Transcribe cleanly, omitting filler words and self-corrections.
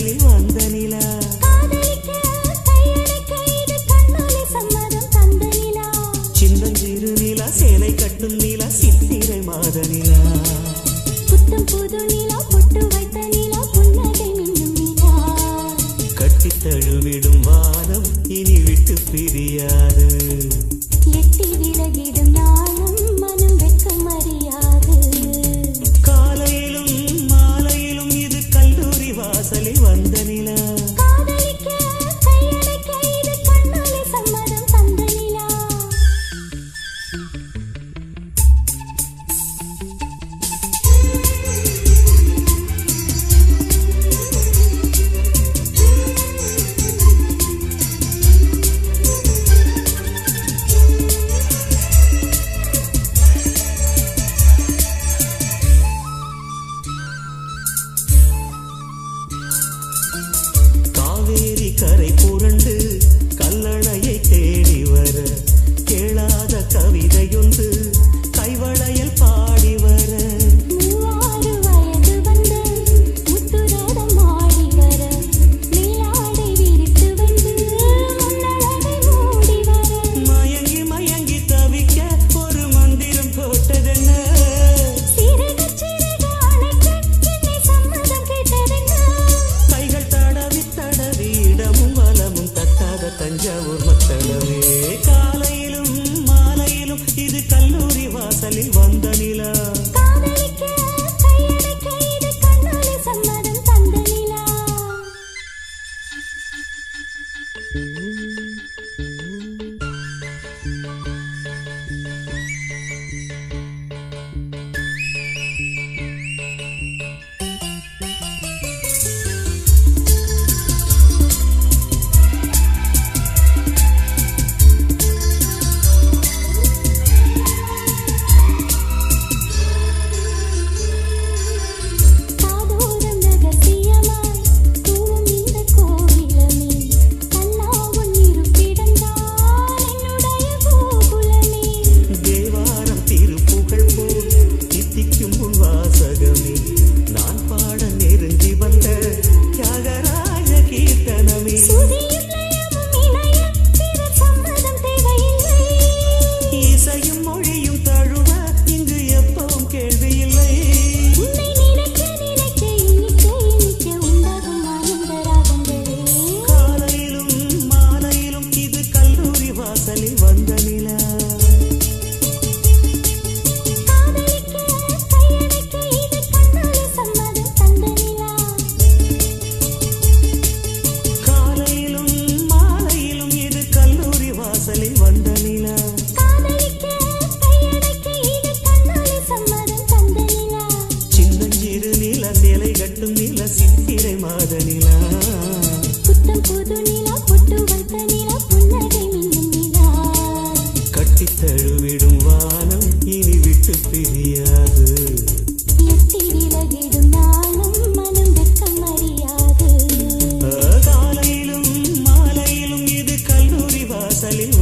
வாசலில் வந்த நிலா சின்னஞ்சிறு நிலா சேலை கட்டும் நிலா சித்திரை மாத நிலா புத்தம் புது நிலா பொட்டு வைத்த நிலா புன்னகை மின்னும் நிலா கட்டி தழுவிடும் வானம் இனி விட்டு பிரியாது எட்டி விலகிடும் நாளும் மனம் வெட்கம் அறியாது காலையிலும் மாலையிலும் இது கல்லூரி வாசலில் வந்த நிலா காதலிக்க கையடைக்க இது கண்ணாலே சம்மதம் தந்த நிலா காவேரி கரை புரண்டு கல்லணையை தேடி வர கேளாத கவிதையொன்று கைவளையல் பாடி வர 3 வயது வந்து முத்துரதம் ஆடி வர நீலாடை விரித்து வந்து முன்னழகை மூடி வர மயங்கி மயங்கி தவிக்க ஒரு மந்திரம் போட்டதென்ன சிறகு சிறகு அணைக்க என்னை சம்மதம் கேட்டதென்ன கைகள் தடவி தடவி இடமும் வலமும் தட்டாத தஞ்சாவூர் மக்களவே காலையிலும் மாலையிலும் இது கல்லூரி வாசலில் வந்த நிலா காதலிக்க கையடைக்க இது கண்ணாலே சம்மதம் தந்த நிலா காதோரம் ரகசியமாய் தூவும் இந்த கோவிலமே கண்ணா உன் இருப்பிடம்தான் என்னுடைய கோகுலமே தேவாரம் திருப்புகழ் போல் தித்திக்கும் உன் வாசகமே நான் பாட நெருங்கி வந்த தியாகராஜ கீர்த்தனமே சுதியும் லயமும் இணைய பிறர் சம்மதம் தேவையில்லை இசையும் மொழியும் தழுவ இங்கு எப்பவும் கேள்வி இல்லை உன்னை நினைக்க நினைக்க இனிக்க இனிக்க உண்டாகும் ஆனந்த ராகங்களே காலையிலும் மாலையிலும் இது கல்லூரி வாசலில் வந்த நிலா காதலிக்க கையடைக்க இது கண்ணாலே சம்மதம் தந்த நிலா காலையிலும் மாலையிலும் இது கல்லூரி வாசலில் வந்த நிலா காதலிக்க கையடைக்க இது கண்ணாலே சம்மதம் தந்த நிலா சின்னஞ்சிறு நில சேலை கட்டும் நில சித்திரை மாத நிலா புத்தம் புது நிலா பொட்டு வைத்த நிலா புன்னகை மின்னும் நிலா கட்டி தழுவிடும் வானம் இனி விட்டு பிரியாது எட்டி விலகிடும் நாளும் மனம் வெட்கம் அறியாது காலையிலும் மாலையிலும் இது கல்லூரி வாசலில்